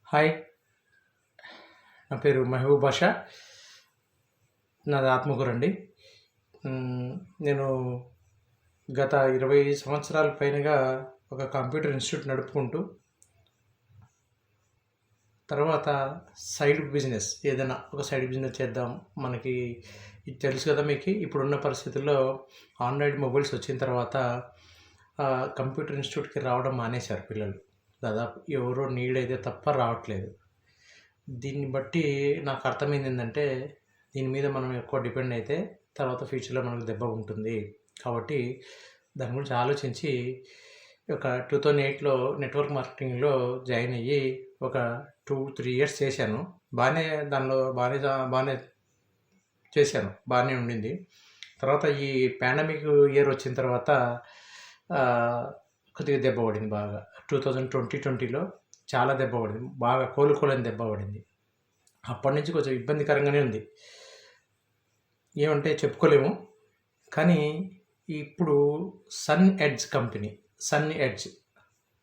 Hi. నా పేరు మహబూబ్ బాషా. నాది ఆత్మకూరండి. నేను గత 20 సంవత్సరాల పైనగా ఒక కంప్యూటర్ ఇన్స్టిట్యూట్ నడుపుకుంటూ, తర్వాత సైడ్ బిజినెస్ ఏదైనా ఒక సైడ్ బిజినెస్ చేద్దాం. మనకి ఇది తెలుసు కదా మీకు. ఇప్పుడున్న పరిస్థితుల్లో ఆండ్రాయిడ్ మొబైల్స్ వచ్చిన తర్వాత కంప్యూటర్ ఇన్స్టిట్యూట్‌కి రావడం మానేశారు పిల్లలు. దాదాపు ఎవరో నీడ్ అయితే తప్ప రావట్లేదు. దీన్ని బట్టి నాకు అర్థమైందేందంటే, దీని మీద మనం ఎక్కువ డిపెండ్ అయితే తర్వాత ఫ్యూచర్‌లో మనకు దెబ్బ ఉంటుంది. కాబట్టి దాని గురించి ఆలోచించి ఒక 2008లో నెట్వర్క్ మార్కెటింగ్‌లో జాయిన్ అయ్యి ఒక 2-3 ఇయర్స్ చేశాను. దానిలో బానే చేశాను. బానే ఉండింది. తర్వాత ఈ పాండమిక్ ఇయర్ వచ్చిన తర్వాత కొద్దిగా దెబ్బ పడింది బాగా. 2020లో చాలా దెబ్బ పడింది. బాగా కోలుకోలేని దెబ్బ పడింది. అప్పటి నుంచి కొంచెం ఇబ్బందికరంగానే ఉంది. ఏమంటే చెప్పుకోలేము. కానీ ఇప్పుడు సన్ ఎడ్జ్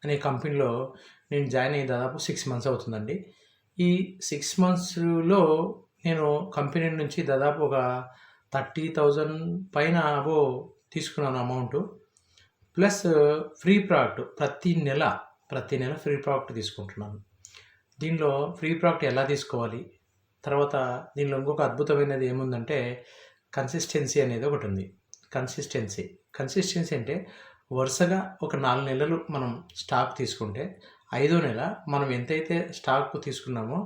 అనే కంపెనీలో నేను జాయిన్ అయ్యి దాదాపు 6 మంత్స్ అవుతుందండి. ఈ 6 మంత్స్‌లో నేను కంపెనీ నుంచి దాదాపు ఒక 30,000 పైన తీసుకున్నాను అమౌంటు. ప్లస్ ఫ్రీ ప్రోడక్ట్ ప్రతి నెల ఫ్రీ ప్రోడక్ట్ తీసుకుంటున్నాను. దీనిలో ఫ్రీ ప్రోడక్ట్ ఎలా తీసుకోవాలి, తర్వాత దీనిలో ఇంకొక అద్భుతమైనది ఏముందంటే కన్సిస్టెన్సీ అనేది ఒకటి ఉంది. కన్సిస్టెన్సీ అంటే వరుసగా ఒక 4 నెలలు మనం స్టాక్ తీసుకుంటే, 5వ నెల మనం ఎంతైతే స్టాక్ తీసుకున్నామో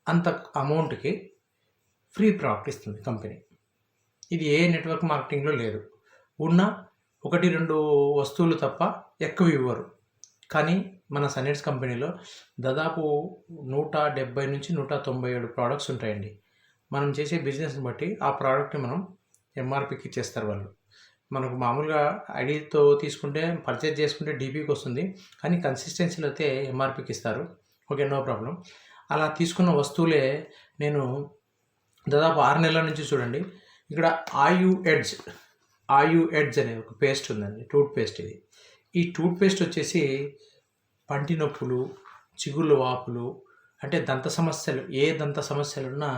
అంత అమౌంట్‌కి ఫ్రీ ప్రోడక్ట్ ఇస్తుంది కంపెనీ. ఇది ఏ నెట్వర్క్ మార్కెటింగ్‌లో లేదు. ఉన్న 1-2 వస్తువులు తప్ప ఎక్కువ ఇవ్వరు. కానీ మన సన్ ఎడ్జ్ కంపెనీలో దాదాపు 170-197 ప్రోడక్ట్స్ ఉంటాయండి. మనం చేసే బిజినెస్‌ని బట్టి ఆ ప్రోడక్ట్‌ని మనం ఎంఆర్‌పీకి ఇచ్చేస్తారు వాళ్ళు. మనకు మామూలుగా ఐడీతో తీసుకుంటే పర్చేజ్ చేసుకుంటే డీపీకి వస్తుంది. కానీ కన్సిస్టెన్సీలో అయితే ఎంఆర్‌పీకి ఇస్తారు. Okay, no problem. అలా తీసుకున్న వస్తువులే నేను దాదాపు 6 నెలల నుంచి చూడండి. ఇక్కడ ఆయు ఎడ్జ్ అనే ఒక పేస్ట్ ఉందండి. టూత్ పేస్ట్ ఇది. ఈ టూత్ పేస్ట్ వచ్చేసి పంటి నొప్పులు, చిగుళ్ళ వాపులు, అంటే దంత సమస్యలు, ఏ దంత సమస్యలున్నా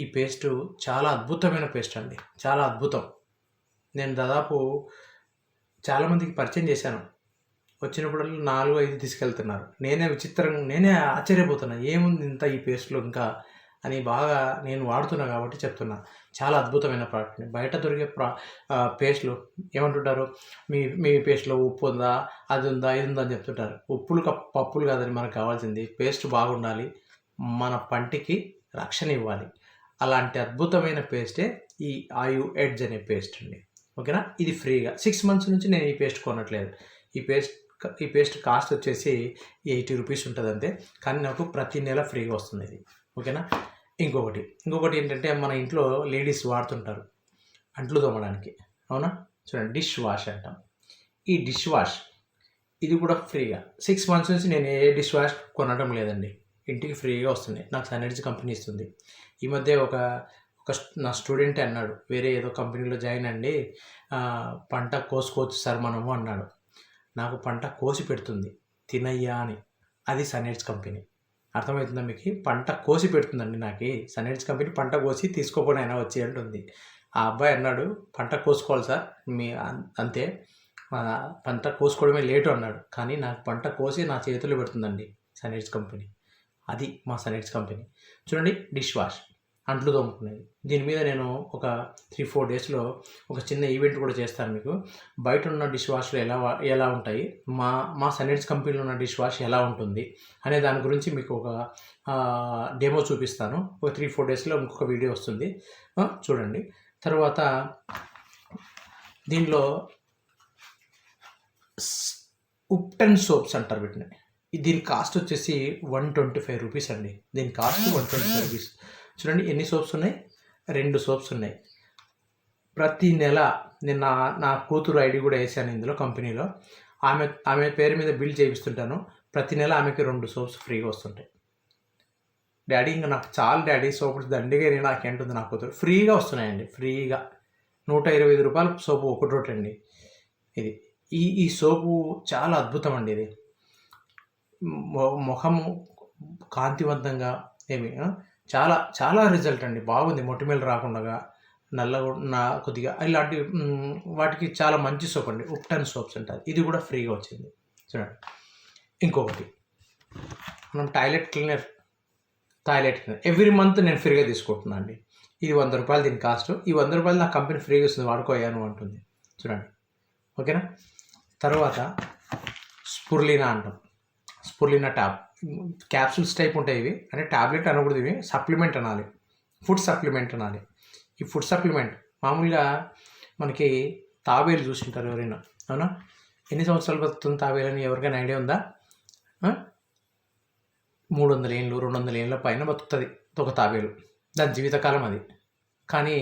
ఈ పేస్టు చాలా అద్భుతమైన పేస్ట్ అండి. చాలా అద్భుతం. నేను దాదాపు చాలామందికి పరిచయం చేశాను. వచ్చినప్పుడల్లా 4-5 తీసుకెళ్తున్నారు. నేనే ఆశ్చర్యపోతున్నా, ఏముంది ఇంత ఈ పేస్ట్‌లో ఇంకా అని. బాగా నేను వాడుతున్నా కాబట్టి చెప్తున్నా. చాలా అద్భుతమైన ప్రోడక్ట్. బయట దొరికే పేస్టులు ఏమంటుంటారు, మీ పేస్ట్‌లో ఉప్పు ఉందా, అది ఉందా, ఇది ఉందా అని చెప్తుంటారు. పప్పులు కాదని మనకు కావాల్సింది పేస్ట్ బాగుండాలి, మన పంటికి రక్షణ ఇవ్వాలి. అలాంటి అద్భుతమైన పేస్టే ఈ ఆయు ఎడ్జ్ అనే పేస్ట్ అండి. ఓకేనా. ఇది ఫ్రీగా 6 మంత్స్ నుంచి నేను ఈ పేస్ట్ కొనట్లేదు. ఈ పేస్ట్ కాస్ట్ వచ్చేసి 80 రూపీస్ ఉంటుంది అంతే. కానీ నాకు ప్రతి నెల ఫ్రీగా వస్తుంది ఇది. ఓకేనా. ఇంకొకటి ఏంటంటే, మన ఇంట్లో లేడీస్ వాడుతుంటారు అంట్లు తోమడానికి, అవునా. చూడండి, డిష్ వాష్ అంటాం. ఈ డిష్ వాష్ ఇది కూడా ఫ్రీగా 6 మంత్స్ నుంచి నేను ఏ డిష్ వాష్ కొనడం లేదండి. ఇంటికి ఫ్రీగా వస్తుంది. నాకు సన్ ఎడ్జ్ కంపెనీ ఇస్తుంది. ఈ మధ్య ఒక నా స్టూడెంటే అన్నాడు, వేరే ఏదో కంపెనీలో జాయిన్ అండి, పంట కోసుకోవచ్చు సార్ మనము అన్నాడు. నాకు పంట కోసి పెడుతుంది తినయ్యా అని. అది సన్ ఎడ్జ్ కంపెనీ. అర్థమవుతుందా మీకు? పంట కోసి పెడుతుందండి నాకు సన్ ఎడ్జ్ కంపెనీ. పంట కోసి తీసుకోకుండా అయినా వచ్చి అంటుంది. ఆ అబ్బాయి అన్నాడు, పంట కోసుకోవాలి సార్ అంతే, పంట కోసుకోవడమే లేటు అన్నాడు. కానీ నాకు పంట కోసి నా చేతుల్లో పెడుతుందండి సన్ ఎడ్జ్ కంపెనీ. అది మా సన్ ఎడ్జ్ కంపెనీ. చూడండి, డిష్ వాష్, అంట్లు తోముకునేది. దీని మీద నేను ఒక 3-4 డేస్లో ఒక చిన్న ఈవెంట్ కూడా చేస్తాను మీకు. బయట ఉన్న డిష్ వాష్లు ఎలా ఉంటాయి, మా సన్ ఎడ్జ్ కంపెనీలో ఉన్న డిష్ వాష్ ఎలా ఉంటుంది అనే దాని గురించి మీకు ఒక డెమో చూపిస్తాను. ఒక 3-4 డేస్లో ఇంకొక వీడియో వస్తుంది, చూడండి. తర్వాత దీనిలో ఉప్టన్ సోప్స్ అంటారు వీటిని. దీని కాస్ట్ వచ్చేసి 125 రూపీస్ అండి. దీని కాస్ట్ 125 రూపీస్. చూడండి ఎన్ని సోప్స్ ఉన్నాయి, 2 సోప్స్ ఉన్నాయి. ప్రతి నెల నేను నా కూతురు ఐడి కూడా వేసాను ఇందులో కంపెనీలో. ఆమె పేరు మీద బిల్ చేయిస్తుంటాను. ప్రతి నెల ఆమెకి 2 సోప్స్ ఫ్రీగా వస్తుంటాయి. డాడీ ఇంకా నాకు చాలు డాడీ సోప్స్ దండిగా నాకేంటుంది, నా కూతురు ఫ్రీగా వస్తున్నాయండి. ఫ్రీగా 125 రూపాయలు సోపు ఒకటి అండి. ఇది ఈ సోపు చాలా అద్భుతం అండి. ఇది ముఖము కాంతివంతంగా చాలా చాలా రిజల్ట్ అండి. బాగుంది. మొటిమలు రాకుండా నల్లగా కొద్దిగా ఇలాంటి వాటికి చాలా మంచి సోప్ అండి. ఉప్టన్ సోప్స్ అంటారు. ఇది కూడా ఫ్రీగా వచ్చింది చూడండి. ఇంకొకటి మనం టాయిలెట్ క్లీనర్ ఎవ్రీ మంత్ నేను ఫ్రీగా తీసుకుంటున్నాను అండి. ఇది ₹100 దీని కాస్ట్. ఈ ₹100 నా కంపెనీ ఫ్రీగా ఇస్తుంది, వాడుకోయాను అంటుంది చూడండి. ఓకేనా. తర్వాత స్పుర్లినా అంటాం. స్పుర్లినా క్యాప్సూల్స్ టైప్ ఉంటాయి ఇవి. అంటే ట్యాబ్లెట్ అనకూడదు, ఇవి సప్లిమెంట్ అనాలి, ఫుడ్ సప్లిమెంట్ అనాలి. ఈ ఫుడ్ సప్లిమెంట్ మామూలుగా మనకి తాబేలు చూసింటారు ఎవరైనా, అవునా? ఎన్ని సంవత్సరాలు బతుకుతుంది తాబేలు అని ఎవరికైనా ఐడియా ఉందా? 300 ఏళ్ళు 200 ఏళ్ళ పైన బతుకుతుంది ఒక తాబేలు. దాని జీవితకాలం అది. కానీ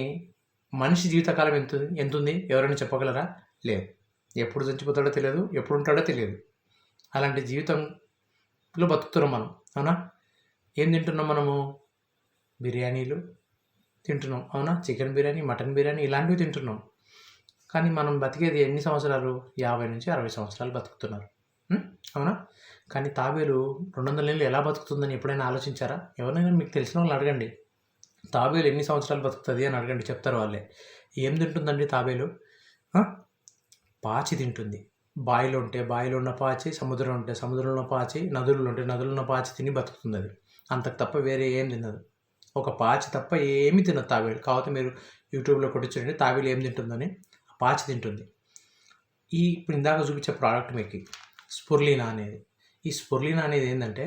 మనిషి జీవితకాలం ఎంత ఉంది ఎవరైనా చెప్పగలరా? లేదు. ఎప్పుడు చచ్చిపోతాడో తెలియదు, ఎప్పుడు ఉంటాడో తెలియదు. అలాంటి జీవితంలో బతుకుతున్నాం మనం, అవునా? ఏం తింటున్నాం మనము? బిర్యానీలు తింటున్నాం, అవునా? చికెన్ బిర్యానీ, మటన్ బిర్యానీ ఇలాంటివి తింటున్నాం. కానీ మనం బతికేది ఎన్ని సంవత్సరాలు? 50 నుంచి 60 సంవత్సరాలు బతుకుతున్నారు, అవునా? కానీ తాబేలు 200 ఏళ్ళు ఎలా బతుకుతుందని ఎప్పుడైనా ఆలోచించారా? ఎవరైనా మీకు తెలిసిన వాళ్ళు అడగండి, తాబేలు ఎన్ని సంవత్సరాలు బతుకుతుంది అని అడగండి, చెప్తారు వాళ్ళే. ఏం తింటుందండి తాబేలు? పాచి తింటుంది. బావిలో ఉంటే బావిలో ఉన్న పాచి, సముద్రం ఉంటే సముద్రంలో ఉన్న పాచి, నదుల్లో ఉంటే నదుల్లో ఉన్న పాచి తిని బతుకుతుంది అది. అంతకు తప్ప వేరే ఏం తినదు. ఒక పాచి తప్ప ఏమి తినదు తాబేలు. కాకపోతే మీరు యూట్యూబ్లో కొట్టి చూడండి తాబేలు ఏం తింటుందని. పాచి తింటుంది. ఇప్పుడు ఇందాక చూపించే ప్రోడక్ట్ మీకు స్పుర్లినా అనేది. ఈ స్పుర్లినా అనేది ఏంటంటే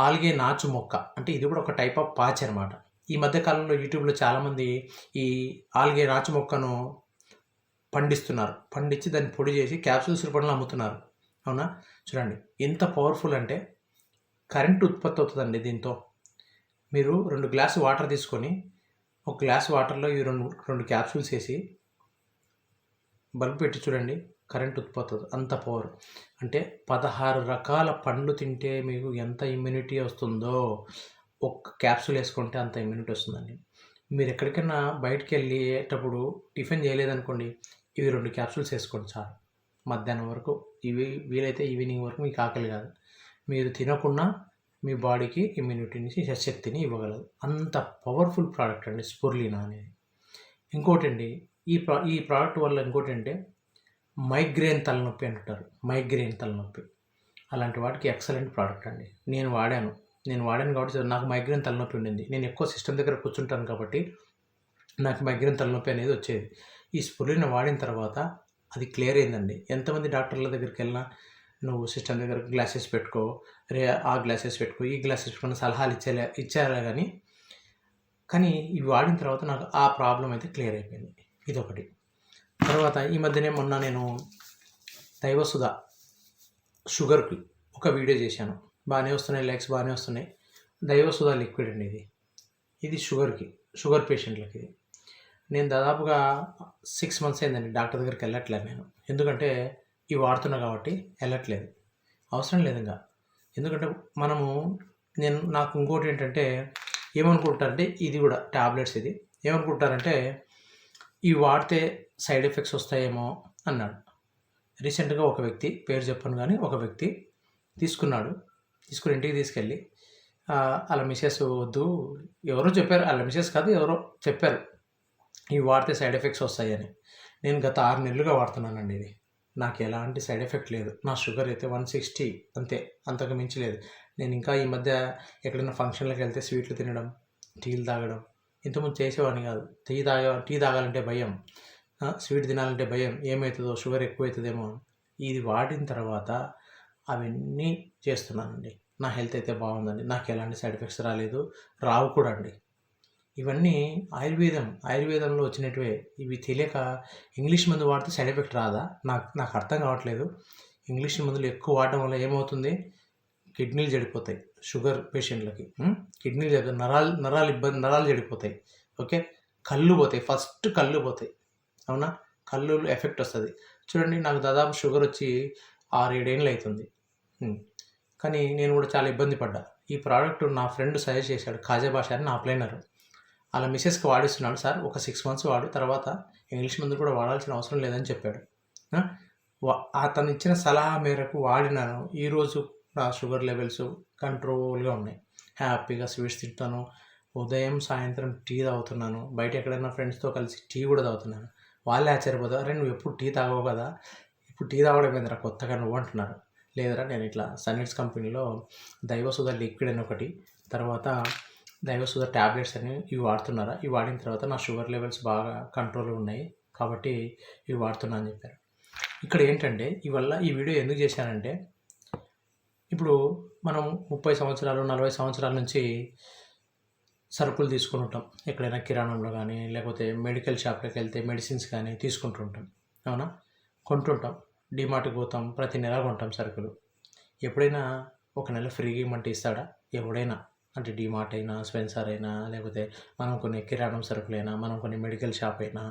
ఆల్గే నాచు మొక్క. అంటే ఇది కూడా ఒక టైప్ ఆఫ్ పాచి అనమాట. ఈ మధ్యకాలంలో యూట్యూబ్లో చాలామంది ఈ ఆల్గే నాచు మొక్కను పండిస్తున్నారు. పండించి దాన్ని పొడి చేసి క్యాప్సూల్స్ రూపంలో అమ్ముతున్నారు, అవునా? చూడండి ఎంత పవర్ఫుల్ అంటే కరెంట్ ఉత్పత్తి అవుతుందండి దీంతో. మీరు 2 గ్లాసు వాటర్ తీసుకొని ఒక గ్లాస్ వాటర్లో ఈ రెండు క్యాప్సూల్స్ వేసి బల్బు పెట్టి చూడండి, కరెంట్ ఉత్పత్తి అవుతుంది. అంత పవర్. అంటే 16 రకాల పండ్లు తింటే మీకు ఎంత ఇమ్యూనిటీ వస్తుందో ఒక్క క్యాప్సూల్ వేసుకుంటే అంత ఇమ్యూనిటీ వస్తుందండి. మీరు ఎక్కడికైనా బయటికి వెళ్ళేటప్పుడు టిఫిన్ చేయలేదనుకోండి, ఇవి 2 క్యాప్సూల్స్ వేసుకోండి చాలు. మధ్యాహ్నం వరకు, ఇవి వీలైతే ఈవినింగ్ వరకు మీకు ఆకలి కాదు. మీరు తినకుండా మీ బాడీకి ఇమ్యూనిటీని, శక్తిని ఇవ్వగలదు. అంత పవర్ఫుల్ ప్రోడక్ట్ అండి స్పుర్లినా అనేది. ఇంకోటి అండి, ఈ ప్రోడక్ట్ వల్ల ఇంకోటి అంటే మైగ్రేన్ తలనొప్పి అంటారు. మైగ్రేన్ తలనొప్పి అలాంటి వాటికి ఎక్సలెంట్ ప్రోడక్ట్ అండి. నేను వాడాను కాబట్టి నాకు మైగ్రేన్ తలనొప్పి ఉండింది. నేను ఎక్కువ సిస్టమ్ దగ్గర కూర్చుంటాను కాబట్టి నాకు మైగ్రేన్ తలనొప్పి అనేది వచ్చేది. ఈ స్పుర్లినా వాడిన తర్వాత అది క్లియర్ అయిందండి. ఎంతమంది డాక్టర్ల దగ్గరికి వెళ్ళినా నువ్వు సిస్టమ్ దగ్గర గ్లాసెస్ పెట్టుకో, ఆ గ్లాసెస్ పెట్టుకో, ఈ గ్లాసెస్ పెట్టుకున్న సలహాలు ఇచ్చారా కానీ ఇవి వాడిన తర్వాత నాకు ఆ ప్రాబ్లం అయితే క్లియర్ అయిపోయింది. ఇదొకటి. తర్వాత ఈ మధ్యనే మొన్న నేను దైవసుధ షుగర్కి ఒక వీడియో చేశాను. బాగానే వస్తున్నాయి, లైక్స్ బాగానే వస్తున్నాయి. దైవసుధ లిక్విడ్ అండి ఇది షుగర్ పేషెంట్లకి. ఇది నేను దాదాపుగా 6 months అయిందండి డాక్టర్ దగ్గరికి వెళ్ళట్లేదు నేను. ఎందుకంటే ఇవి వాడుతున్నా కాబట్టి వెళ్ళట్లేదు, అవసరం లేదు ఇంకా. ఎందుకంటే నాకు ఇంకోటి ఏంటంటే ఏమనుకుంటారంటే, ఇది కూడా ట్యాబ్లెట్స్, ఇది ఏమనుకుంటారంటే ఇవి వాడితే సైడ్ ఎఫెక్ట్స్ వస్తాయేమో అన్నాడు. రీసెంట్గా ఒక వ్యక్తి, పేరు చెప్పను కానీ, ఒక వ్యక్తి తీసుకుని ఇంటికి తీసుకెళ్ళి వాళ్ళ మిసెస్ వద్దు, ఎవరో చెప్పారు, వాళ్ళ మిసెస్ కాదు ఎవరో చెప్పారు ఇవి వాడితే సైడ్ ఎఫెక్ట్స్ వస్తాయని. నేను గత 6 నెలలుగా వాడుతున్నానండి ఇది. నాకు ఎలాంటి సైడ్ ఎఫెక్ట్ లేదు. నా షుగర్ అయితే 160 అంతే, అంతకు మించి లేదు. నేను ఇంకా ఈ మధ్య ఎక్కడైనా ఫంక్షన్లకు వెళ్తే స్వీట్లు తినడం, టీలు తాగడం ఇంతకుముందు చేసేవాడిని కాదు. టీ తాగాలంటే భయం, స్వీట్ తినాలంటే భయం, ఏమవుతుందో షుగర్ ఎక్కువవుతుందేమో. ఇది వాడిన తర్వాత అవన్నీ చేస్తున్నానండి. నా హెల్త్ అయితే బాగుందండి. నాకు ఎలాంటి సైడ్ ఎఫెక్ట్స్ రాలేదు, రావు కూడా అండి. ఇవన్నీ ఆయుర్వేదంలో వచ్చినట్టువే. ఇవి తెలియక ఇంగ్లీష్ మందు వాడితే సైడ్ ఎఫెక్ట్ రాదా? నాకు అర్థం కావట్లేదు. ఇంగ్లీష్ మందులు ఎక్కువ వాడడం వల్ల ఏమవుతుంది? కిడ్నీలు చెడిపోతాయి షుగర్ పేషెంట్లకి. కిడ్నీలు నరాలు చెడిపోతాయి. ఓకే, కళ్ళు పోతాయి. ఫస్ట్ కళ్ళు పోతాయి, అవునా? కళ్ళు ఎఫెక్ట్ వస్తుంది. చూడండి, నాకు దాదాపు షుగర్ వచ్చి 6-7 ఏళ్ళు అవుతుంది. కానీ నేను కూడా చాలా ఇబ్బంది పడ్డా. ఈ ప్రోడక్ట్ నా ఫ్రెండ్ సజెస్ట్ చేశాడు, ఖాజా భాష అని, నా ప్లేనర్. అలా మిసెస్కి వాడిస్తున్నాడు. సార్ ఒక 6 months వాడు, తర్వాత ఇంగ్లీష్ మందులు కూడా వాడాల్సిన అవసరం లేదని చెప్పాడు. అతను ఇచ్చిన సలహా మేరకు వాడినాను. ఈరోజు నా షుగర్ లెవెల్స్ కంట్రోల్గా ఉన్నాయి. హ్యాపీగా స్వీట్స్ తింటాను. ఉదయం సాయంత్రం టీ తాగుతున్నాను. బయట ఎక్కడైనా ఫ్రెండ్స్తో కలిసి టీ కూడా తాగుతున్నాను. వాళ్ళే ఆశ్చర్యపోతారు, అరే నువ్వు ఎప్పుడు టీ తాగవు కదా, ఇప్పుడు టీ తాగడం ఏందిరా కొత్తగా నువ్వు అంటున్నారు. లేదరా నేను ఇట్లా సన్నిట్స్ కంపెనీలో దైవసుధ లిక్విడ్ అని ఒకటి, తర్వాత దైవసుధ ట్యాబ్లెట్స్ అని ఇవి వాడుతున్నారా, ఇవి వాడిన తర్వాత నా షుగర్ లెవెల్స్ బాగా కంట్రోల్ ఉన్నాయి కాబట్టి ఇవి వాడుతున్నా అని చెప్పారు. ఇక్కడ ఏంటంటే ఇవల్ల ఈ వీడియో ఎందుకు చేశానంటే, ఇప్పుడు మనం 30 సంవత్సరాలు 40 సంవత్సరాల నుంచి సరుకులు తీసుకుని ఉంటాం. ఎక్కడైనా కిరాణంలో కానీ లేకపోతే మెడికల్ షాప్లోకి వెళ్తే మెడిసిన్స్ కానీ తీసుకుంటుంటాం, అవునా? కొంటుంటాం. డిమార్ట్కి పోతాం, ప్రతి నెల కొంటాం సరుకులు. ఎప్పుడైనా ఒక నెల ఫ్రీగా ఇమ్మంటే ఇస్తాడా ఎవడైనా? అంటే డిమార్ట్ అయినా, స్పెన్సర్ అయినా, లేకపోతే మనం కొన్ని కిరాణం సరుకులైనా, మనం కొన్ని మెడికల్ షాప్ అయినా,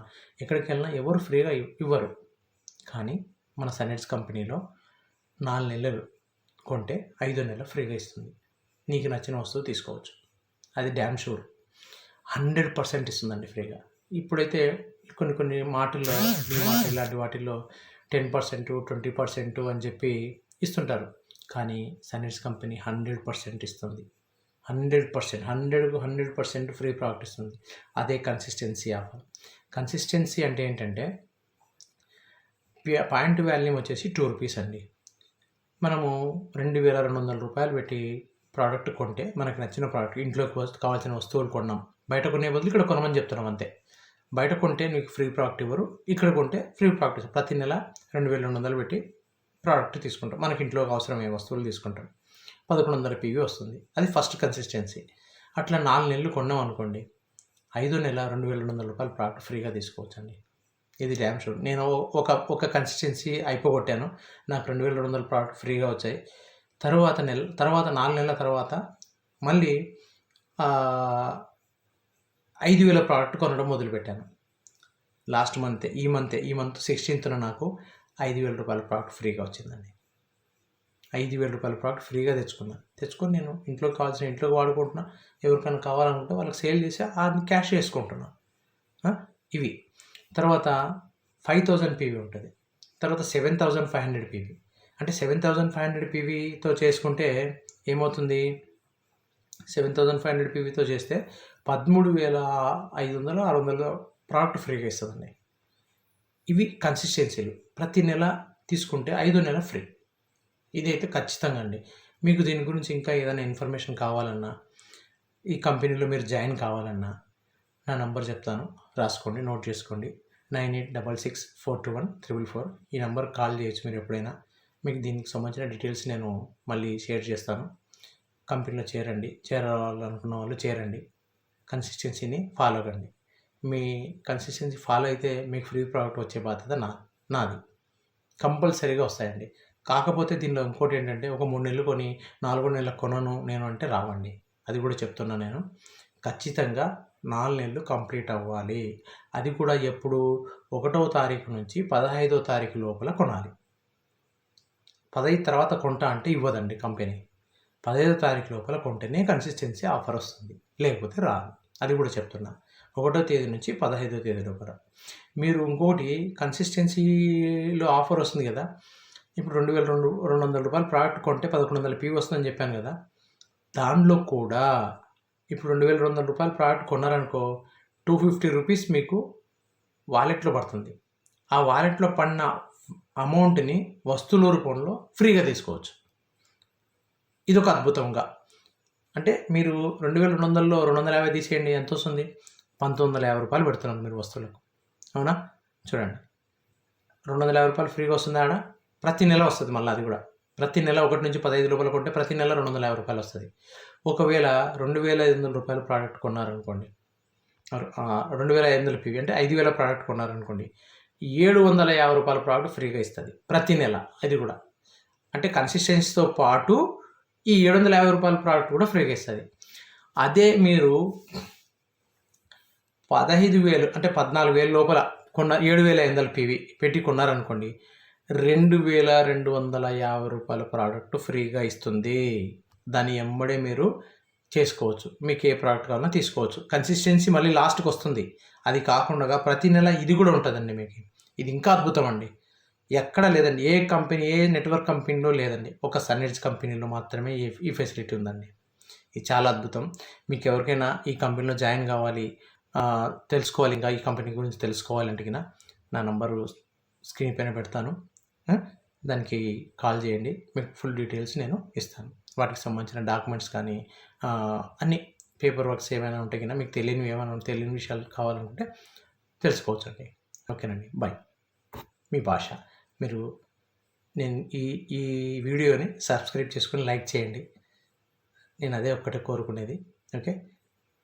ఎక్కడికి వెళ్ళినా ఎవరు ఫ్రీగా ఇవ్వరు. కానీ మన సన్నిట్స్ కంపెనీలో 4 నెలలు కొంటే 5వ నెల ఫ్రీగా ఇస్తుంది. నీకు నచ్చిన వస్తువు తీసుకోవచ్చు. అది డ్యామ్ షూర్. 100% ఇస్తుందండి ఫ్రీగా. ఇప్పుడైతే కొన్ని మాటల్లో డిమార్ట్ ఇలాంటి వాటిల్లో 10%, 20% అని చెప్పి ఇస్తుంటారు. కానీ సన్నిట్స్ కంపెనీ 100% ఇస్తుంది. 100%, 100% ఫ్రీ ప్రోడక్ట్ ఇస్తుంది. అదే కన్సిస్టెన్సీ ఆఫర్. కన్సిస్టెన్సీ అంటే ఏంటంటే పాయింట్ వాల్యూమ్ వచ్చేసి 2 రూపీస్ అండి. మనము 2200 రూపాయలు పెట్టి ప్రోడక్ట్ కొంటే మనకు నచ్చిన ప్రోడక్ట్, ఇంట్లోకి కావాల్సిన వస్తువులు కొన్నాం. బయట కొనే బదులు ఇక్కడ కొనమని చెప్తున్నాం అంతే. బయట కొంటే మీకు ఫ్రీ ప్రోడక్ట్ ఇవ్వరు, ఇక్కడ కొంటే ఫ్రీ ప్రోడక్ట్ ఇస్తారు. ప్రతి నెల 2200 పెట్టి ప్రోడక్ట్ తీసుకుంటాం. మనకి ఇంట్లోకి అవసరమయ్యే వస్తువులు తీసుకుంటాం. 1100 PV వస్తుంది. అది ఫస్ట్ కన్సిస్టెన్సీ. అట్లా 4 నెలలు కొన్నాం అనుకోండి, 5వ నెల 2200 రూపాయలు ప్రోడక్ట్ ఫ్రీగా తీసుకోవచ్చు అండి. ఇది డ్యామ్ షూర్. నేను ఒక కన్సిస్టెన్సీ అయిపోగొట్టాను, నాకు 2200 ప్రోడక్ట్ ఫ్రీగా వచ్చాయి. తర్వాత 4 నెలల తర్వాత మళ్ళీ 5000 ప్రోడక్ట్ కొనడం మొదలుపెట్టాను. లాస్ట్ మంత్, ఈ మంత్ 16th నాకు 5000 రూపాయల ప్రోడక్ట్ ఫ్రీగా వచ్చిందండి. 5000 రూపాయల ప్రోడక్ట్ ఫ్రీగా తెచ్చుకొని నేను ఇంట్లోకి కావాల్సిన ఇంట్లోకి వాడుకుంటున్నా. ఎవరికైనా కావాలనుకుంటే వాళ్ళకి సేల్ చేసి అది క్యాష్ చేసుకుంటున్నా. ఇవి తర్వాత 5000 PV ఉంటుంది. తర్వాత 7500 PV. అంటే 7500 PVతో చేసుకుంటే ఏమవుతుంది, 7500 PVతో చేస్తే 13,500, 600 ప్రోడక్ట్ ఫ్రీగా ఇస్తుందండి. ఇవి కన్సిస్టెన్సీలు. ప్రతి నెల తీసుకుంటే 5వ నెల ఫ్రీ. ఇదైతే ఖచ్చితంగా అండి. మీకు దీని గురించి ఇంకా ఏదైనా ఇన్ఫర్మేషన్ కావాలన్నా, ఈ కంపెనీలో మీరు జాయిన్ కావాలన్నా నా నంబర్ చెప్తాను, రాసుకోండి, నోట్ చేసుకోండి. 9866421444. ఈ నెంబర్ కాల్ చేయొచ్చు మీరు ఎప్పుడైనా. మీకు దీనికి సంబంధించిన డీటెయిల్స్ నేను మళ్ళీ షేర్ చేస్తాను. కంపెనీలో చేరాలనుకున్న వాళ్ళు చేరండి. కన్సిస్టెన్సీని ఫాలో కండి. మీ కన్సిస్టెన్సీ ఫాలో అయితే మీకు ఫ్రీ ప్రోడక్ట్ వచ్చే బాధ్యత నాది. కంపల్సరీగా వస్తాయండి. కాకపోతే దీనిలో ఇంకోటి ఏంటంటే, ఒక 3 నెలలు కొని 4వ నెలలకు కొనను నేను అంటే రావండి. అది కూడా చెప్తున్నా నేను. ఖచ్చితంగా 4 నెలలు కంప్లీట్ అవ్వాలి. అది కూడా ఎప్పుడు 1వ తారీఖు నుంచి 15వ తారీఖు లోపల కొనాలి. 15 తర్వాత కొంటా అంటే ఇవ్వదండి కంపెనీ. 15వ తారీఖు లోపల కొంటేనే కన్సిస్టెన్సీ ఆఫర్ వస్తుంది, లేకపోతే రాదు. అది కూడా చెప్తున్నా. 1వ తేదీ నుంచి 15వ తేదీ లోపల. మీరు ఇంకోటి కన్సిస్టెన్సీలో ఆఫర్ వస్తుంది కదా, ఇప్పుడు 2200 రూపాయలు ప్రోడక్ట్ కొంటే 1100 PV వస్తుందని చెప్పాను కదా, దానిలో కూడా ఇప్పుడు 2200 రూపాయలు ప్రోడక్ట్ కొన్నారనుకో, 250 రూపీస్ మీకు వాలెట్లో పడుతుంది. ఆ వాలెట్లో పడిన అమౌంట్ని వస్తువుల రూపంలో ఫ్రీగా తీసుకోవచ్చు. ఇదొక అద్భుతంగా. అంటే మీరు 2200లో 250 తీసేయండి, ఎంత వస్తుంది? 1950 రూపాయలు పెడుతున్నారు మీరు వస్తువులకు, అవునా? చూడండి, 250 రూపాయలు ఫ్రీగా వస్తుంది. ఆడ ప్రతి నెల వస్తుంది. మళ్ళీ అది కూడా ప్రతి నెల 1 నుంచి 15 లోపల కొంటే ప్రతి నెల 250 రూపాయలు వస్తుంది. ఒకవేళ 2500 రూపాయల ప్రోడక్ట్ కొన్నారనుకోండి, 2500 PV అంటే 5000 ప్రోడక్ట్ కొన్నారనుకోండి, 750 రూపాయల ప్రోడక్ట్ ఫ్రీగా ఇస్తుంది ప్రతి నెల. అది కూడా అంటే కన్సిస్టెన్సీతో పాటు ఈ 750 రూపాయల ప్రోడక్ట్ కూడా ఫ్రీగా ఇస్తుంది. అదే మీరు 15,000 అంటే 14,000 లోపల కొన్న 7,500 PV పెట్టి కొన్నారనుకోండి, 2,250 రూపాయల ప్రోడక్ట్ ఫ్రీగా ఇస్తుంది. దాని ఎమ్మడే మీరు చేసుకోవచ్చు. మీకు ఏ ప్రోడక్ట్ కావాలన్నా తీసుకోవచ్చు. కన్సిస్టెన్సీ మళ్ళీ లాస్ట్కి వస్తుంది. అది కాకుండా ప్రతి నెల ఇది కూడా ఉంటుందండి మీకు. ఇది ఇంకా అద్భుతం అండి. ఎక్కడ లేదండి. ఏ కంపెనీ, ఏ నెట్వర్క్ కంపెనీలో లేదండి. ఒక సన్‌ఎడ్జ్ కంపెనీలో మాత్రమే ఈ ఫెసిలిటీ ఉందండి. ఇది చాలా అద్భుతం. మీకు ఎవరికైనా ఈ కంపెనీలో జాయిన్ కావాలి, తెలుసుకోవాలి, ఇంకా ఈ కంపెనీ గురించి తెలుసుకోవాలంటే గిన నా నంబరు స్క్రీన్ పైన పెడతాను. దానికి కాల్ చేయండి. మీకు ఫుల్ డీటెయిల్స్ నేను ఇస్తాను. వాటికి సంబంధించిన డాక్యుమెంట్స్ కానీ అన్ని పేపర్ వర్క్స్ ఏమైనా ఉంటే గిన మీకు తెలియని విషయాలు కావాలనుకుంటే తెలుసుకోవచ్చండి. ఓకేనండి. బాయ్. మీ భాష. మీరు నేను ఈ వీడియోని సబ్స్క్రైబ్ చేసుకొని లైక్ చేయండి. నేను అదే ఒక్కటే కోరుకునేది. ఓకే.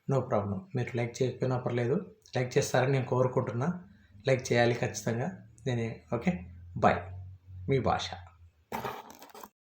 No problem. మీరు లైక్ చేయకపోయినా పర్లేదు. లైక్ చేస్తారని నేను కోరుకుంటున్నా. లైక్ చేయాలి ఖచ్చితంగా. ఓకే. బాయ్. మీ భాష.